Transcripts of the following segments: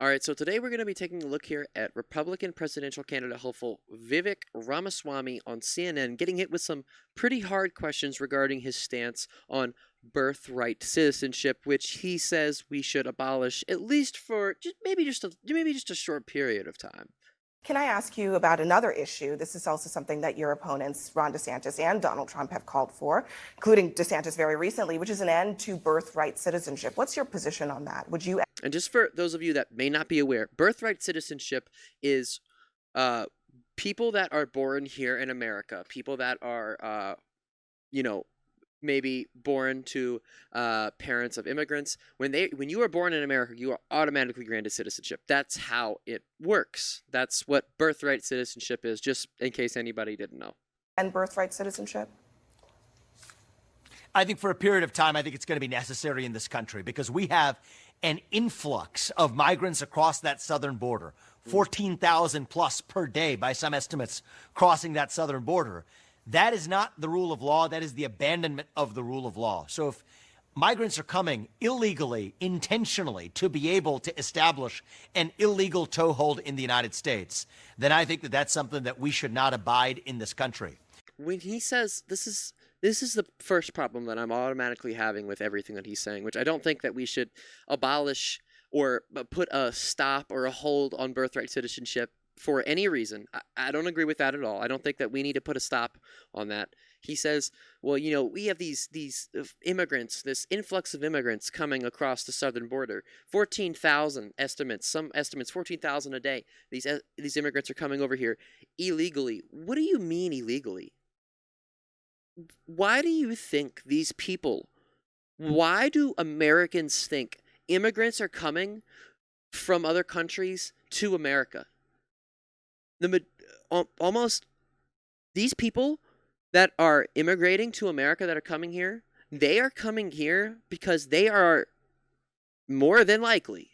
All right, so today we're going to be taking a look here at Republican presidential candidate hopeful Vivek Ramaswamy on CNN, getting hit with some pretty hard questions regarding his stance on birthright citizenship, which he says we should abolish at least for just a short period of time. Can I ask you about another issue? This is also something that your opponents, Ron DeSantis and Donald Trump, have called for, including DeSantis very recently, which is an end to birthright citizenship. What's your position on that? Would you? And just for those of you that may not be aware, birthright citizenship is people that are born here in America, people that are, maybe born to parents of immigrants. When you are born in America, you are automatically granted citizenship. That's how it works. That's what birthright citizenship is, just in case anybody didn't know. And birthright citizenship? I think for a period of time, I think it's going to be necessary in this country because we have an influx of migrants across that southern border, 14,000 plus per day by some estimates crossing that southern border. That is not the rule of law. That is the abandonment of the rule of law. So if migrants are coming illegally, intentionally, to be able to establish an illegal toehold in the United States, then I think that that's something that we should not abide in this country. When he says this is the first problem that I'm automatically having with everything that he's saying, which I don't think that we should abolish or put a stop or a hold on birthright citizenship for any reason. I don't agree with that at all. I don't think that we need to put a stop on that. He says, well, we have these immigrants, this influx of immigrants coming across the southern border. 14,000 estimates, some estimates 14,000 a day. These immigrants are coming over here illegally. What do you mean illegally? Why do you think these people, why do Americans think immigrants are coming from other countries to America? Almost these people that are immigrating to America that are coming here, they are coming here because they are more than likely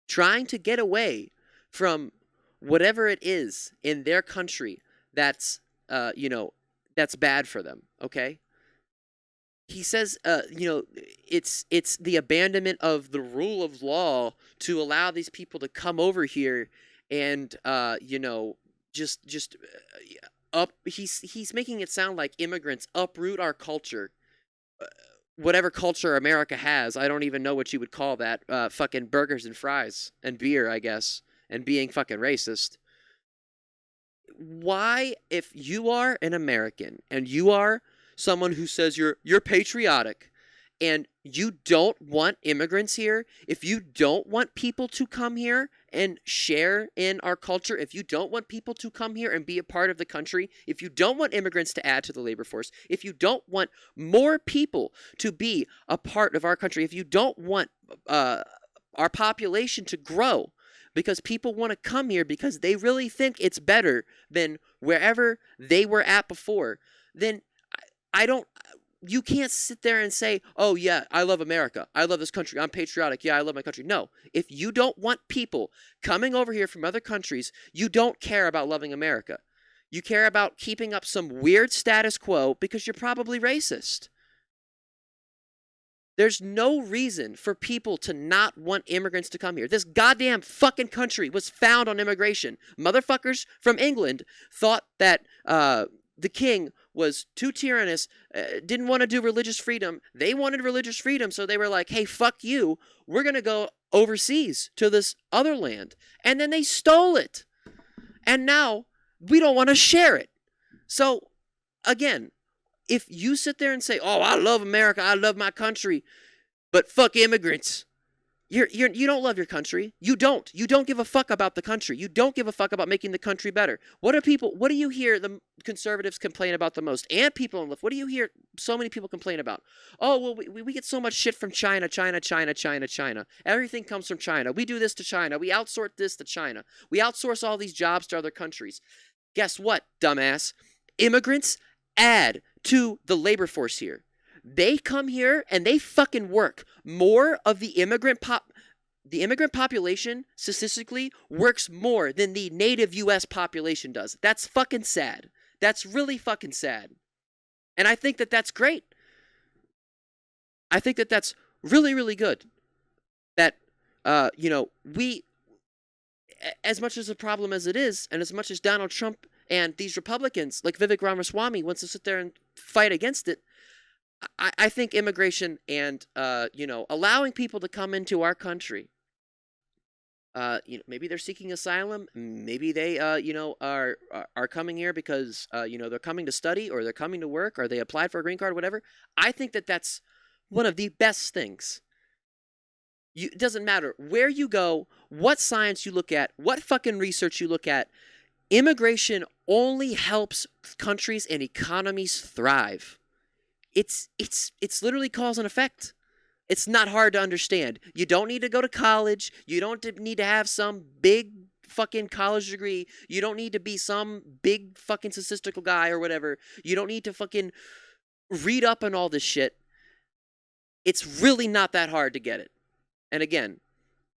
trying to get away from whatever it is in their country that's that's bad for them. Okay. He says, it's the abandonment of the rule of law to allow these people to come over here and he's making it sound like immigrants uproot our culture, whatever culture America has. I don't even know what you would call that. Fucking burgers and fries and beer, I guess, and being fucking racist. Why, if you are an American and you are someone who says you're patriotic and you don't want immigrants here, if you don't want people to come here and share in our culture, if you don't want people to come here and be a part of the country, if you don't want immigrants to add to the labor force, if you don't want more people to be a part of our country, if you don't want our population to grow, because people want to come here because they really think it's better than wherever they were at before, then you can't sit there and say, oh yeah, I love America. I love this country. I'm patriotic. Yeah, I love my country. No, if you don't want people coming over here from other countries, you don't care about loving America. You care about keeping up some weird status quo because you're probably racist. There's no reason for people to not want immigrants to come here. This goddamn fucking country was found on immigration. Motherfuckers from England thought that the king was too tyrannous, didn't want to do religious freedom. They wanted religious freedom, so they were like, hey, fuck you. We're going to go overseas to this other land. And then they stole it. And now we don't want to share it. So, again, if you sit there and say, oh, I love America, I love my country, but fuck immigrants, you don't love your country. You don't give a fuck about the country. You don't give a fuck about making the country better. What do you hear the conservatives complain about the most? And people on the left, what do you hear so many people complain about? Oh, well, we get so much shit from China. Everything comes from China. We do this to China. We outsource this to China. We outsource all these jobs to other countries. Guess what, dumbass? Immigrants add to the labor force here. They come here and they fucking work. More of the immigrant population statistically works more than the native US population does. That's fucking sad. That's really fucking sad. And I think that that's great. I think that that's really, really good. That, we as much as a problem as it is, and as much as Donald Trump and these Republicans like Vivek Ramaswamy wants to sit there and fight against it, I think immigration and allowing people to come into our country, maybe they're seeking asylum, maybe they are coming here because they're coming to study, or they're coming to work, or they applied for a green card, or whatever. I think that that's one of the best things. It doesn't matter where you go, what science you look at, what fucking research you look at. Immigration only helps countries and economies thrive. It's literally cause and effect. It's not hard to understand. You don't need to go to college. You don't need to have some big fucking college degree. You don't need to be some big fucking statistical guy or whatever. You don't need to fucking read up on all this shit. It's really not that hard to get it. And again,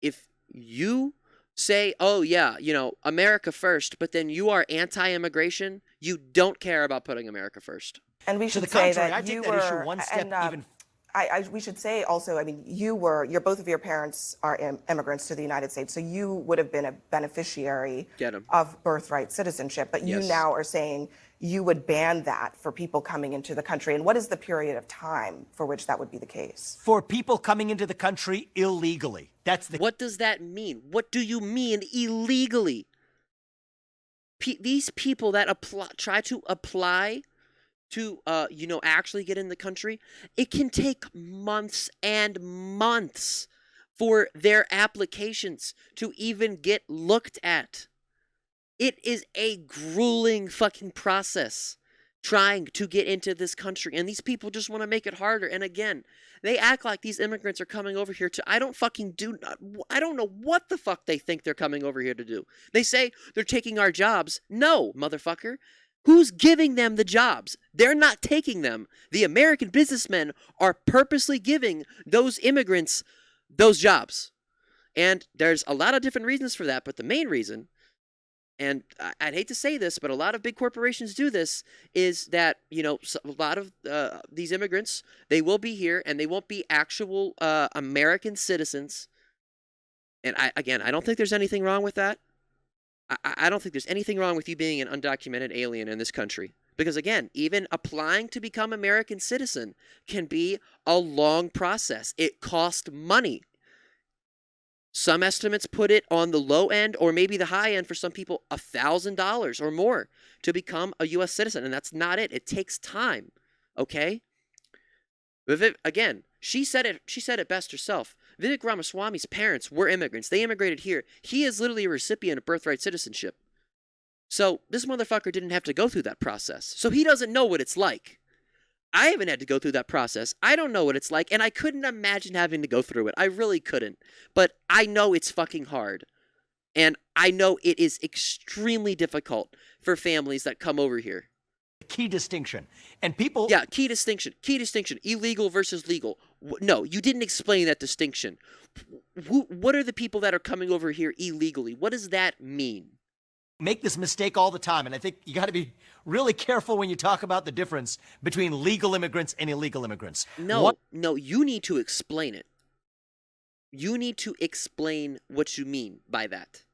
if you say, oh yeah, America first, but then you are anti-immigration, you don't care about putting America first. And we To should the say contrary, that I take you that were, issue one step even. we should say also, I mean, both of your parents are immigrants to the United States, so you would have been a beneficiary of birthright citizenship, but you now are saying you would ban that for people coming into the country. And what is the period of time for which that would be the case? For people coming into the country illegally. What does that mean? What do you mean illegally? These people that try to apply to actually get in the country, it can take months and months for their applications to even get looked at. It is a grueling fucking process trying to get into this country, and these people just want to make it harder. And again, they act like these immigrants are coming over here to I don't know what the fuck they think they're coming over here to do. They say they're taking our jobs. No, motherfucker. Who's giving them the jobs? They're not taking them. The American businessmen are purposely giving those immigrants those jobs. And there's a lot of different reasons for that, but the main reason, and I'd hate to say this, but a lot of big corporations do this, is that, a lot of these immigrants, they will be here and they won't be actual American citizens. And I don't think there's anything wrong with that. I don't think there's anything wrong with you being an undocumented alien in this country. Because again, even applying to become American citizen can be a long process. It costs money. Some estimates put it on the low end, or maybe the high end for some people, $1,000 or more to become a U.S. citizen. And that's not it. It takes time. Okay? Again, she said it best herself. Vivek Ramaswamy's parents were immigrants. They immigrated here. He is literally a recipient of birthright citizenship. So this motherfucker didn't have to go through that process. So he doesn't know what it's like. I haven't had to go through that process. I don't know what it's like, and I couldn't imagine having to go through it. I really couldn't. But I know it's fucking hard. And I know it is extremely difficult for families that come over here. Key distinction. And people... Yeah, key distinction. Illegal versus legal. No, you didn't explain that distinction. What are the people that are coming over here illegally? What does that mean? Make this mistake all the time, and I think you got to be really careful when you talk about the difference between legal immigrants and illegal immigrants. No, you need to explain it. You need to explain what you mean by that.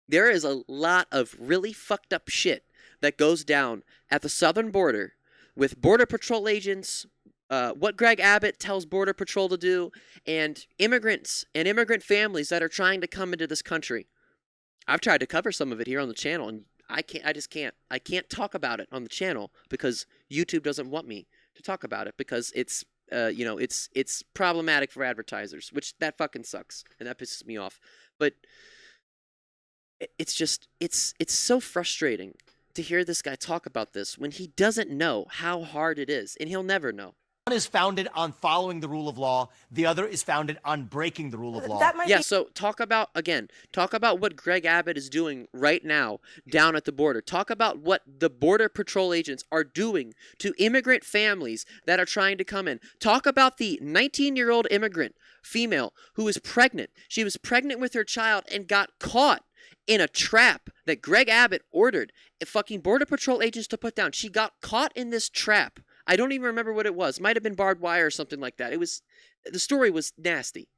There is a lot of really fucked up shit that goes down at the southern border with Border Patrol agents, what Greg Abbott tells Border Patrol to do, and immigrants and immigrant families that are trying to come into this country. I've tried to cover some of it here on the channel, and I can't talk about it on the channel because YouTube doesn't want me to talk about it because it's problematic for advertisers, which that fucking sucks, and that pisses me off. But it's so frustrating to hear this guy talk about this when he doesn't know how hard it is, and he'll never know. One is founded on following the rule of law. The other is founded on breaking the rule of law. So talk about what Greg Abbott is doing right now down at the border. Talk about what the Border Patrol agents are doing to immigrant families that are trying to come in. Talk about the 19-year-old immigrant female who was pregnant. She was pregnant with her child and got caught in a trap that Greg Abbott ordered fucking Border Patrol agents to put down. She got caught in this trap. I don't even remember what it was. Might have been barbed wire or something like that. The story was nasty.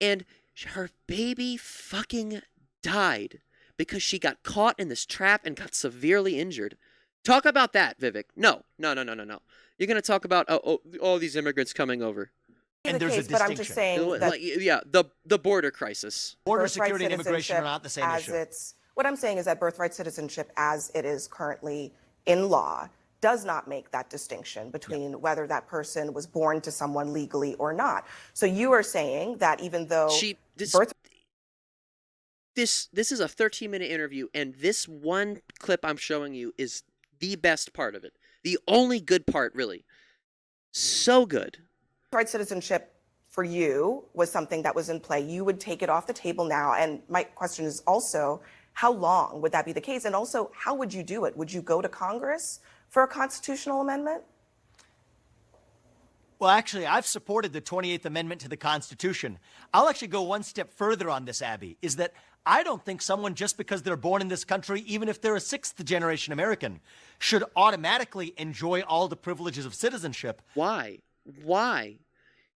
And her baby fucking died because she got caught in this trap and got severely injured. Talk about that, Vivek. No. You're going to talk about all these immigrants coming over. And there's a but I'm just distinction. saying that Yeah, the border crisis. Border birthright security and immigration are citizenship not the same as issue. what I'm saying is that birthright citizenship, as it is currently in law, does not make that distinction between whether that person was born to someone legally or not. So you are saying that even though this is a 13-minute interview, and this one clip I'm showing you is the best part of it. The only good part, really. So good. birthright citizenship for you was something that was in play, you would take it off the table now. And my question is also, how long would that be the case? And also, how would you do it? Would you go to Congress for a constitutional amendment? Well, actually, I've supported the 28th Amendment to the Constitution. I'll actually go one step further on this, Abby, is that I don't think someone, just because they're born in this country, even if they're a sixth-generation American, should automatically enjoy all the privileges of citizenship. Why?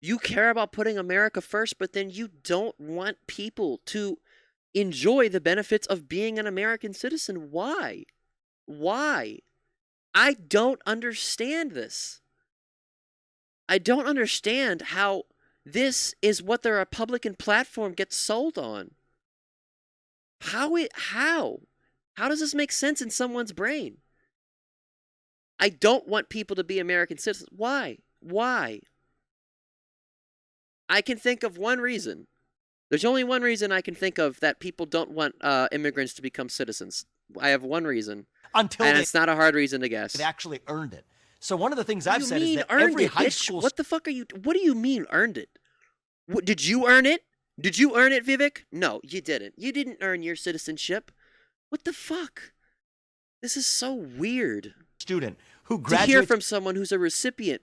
You care about putting America first, but then you don't want people to enjoy the benefits of being an American citizen. Why? I don't understand this. I don't understand how this is what the Republican platform gets sold on. How does this make sense in someone's brain? I don't want people to be American citizens. Why? I can think of one reason. There's only one reason I can think of that people don't want immigrants to become citizens. I have one reason. And it's not a hard reason to guess. It actually earned it. So one of the things I've said is that earned every it, high bitch? school... What the fuck are you... What do you mean earned it? Did you earn it? Did you earn it, Vivek? No, you didn't. You didn't earn your citizenship. What the fuck? This is so weird. Student who graduates... To hear from someone who's a recipient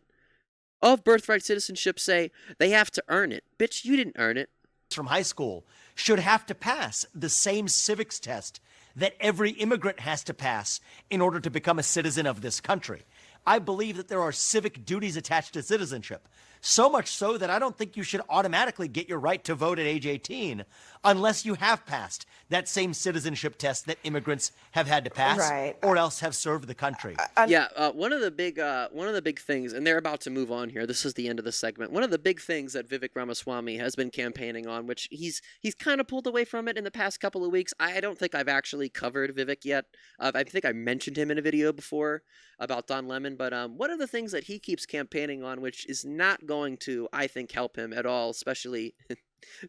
of birthright citizenship say they have to earn it. Bitch, you didn't earn it. ...from high school should have to pass the same civics test that every immigrant has to pass in order to become a citizen of this country. I believe that there are civic duties attached to citizenship, so much so that I don't think you should automatically get your right to vote at age 18 unless you have passed that same citizenship test that immigrants have had to pass, or else have served the country. One of the big things, and they're about to move on here. This is the end of the segment. One of the big things that Vivek Ramaswamy has been campaigning on, which he's kind of pulled away from it in the past couple of weeks. I don't think I've actually covered Vivek yet. I think I mentioned him in a video before about Don Lemon, but one of the things that he keeps campaigning on, which is not going to, I think, help him at all, especially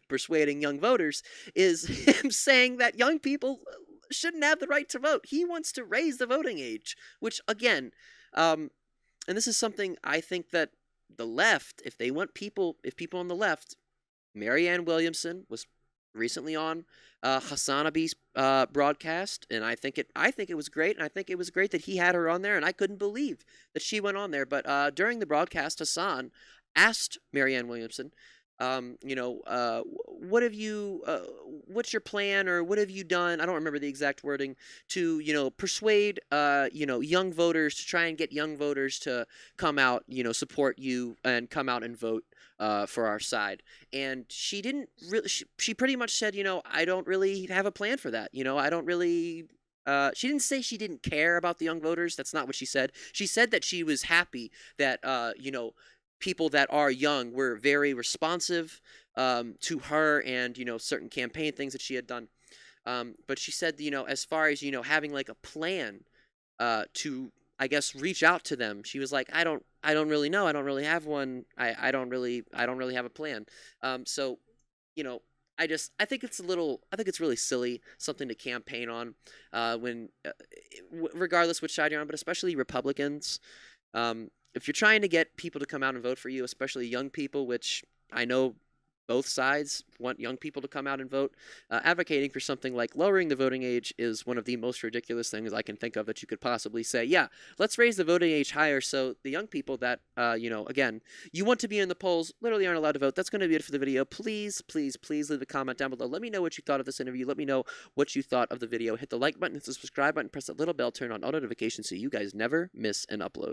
persuading young voters, is him saying that young people shouldn't have the right to vote. He wants to raise the voting age, which, again, and this is something I think that the left, if people on the left, Marianne Williamson was recently on Hassan Abi's broadcast, and I think it was great, and I think it was great that he had her on there, and I couldn't believe that she went on there. But during the broadcast, Hassan asked Marianne Williamson, what have you, what's your plan, or what have you done? I don't remember the exact wording, to, persuade, young voters, to try and get young voters to come out, support you and come out and vote for our side. And she didn't really, she pretty much said, I don't really have a plan for that. I don't really, she didn't say she didn't care about the young voters. That's not what she said. She said that she was happy that, people that are young were very responsive to her and, certain campaign things that she had done. But she said, as far as, having like a plan to, I guess, reach out to them, she was like, I don't really know. I don't really have one. I don't really have a plan. So, I think it's really silly, something to campaign on when, regardless which side you're on, but especially Republicans. If you're trying to get people to come out and vote for you, especially young people, which I know both sides want young people to come out and vote, advocating for something like lowering the voting age is one of the most ridiculous things I can think of that you could possibly say. Yeah, let's raise the voting age higher so the young people that, again, you want to be in the polls literally aren't allowed to vote. That's going to be it for the video. Please, please, please leave a comment down below. Let me know what you thought of this interview. Let me know what you thought of the video. Hit the like button, hit the subscribe button, press that little bell, turn on all notifications so you guys never miss an upload.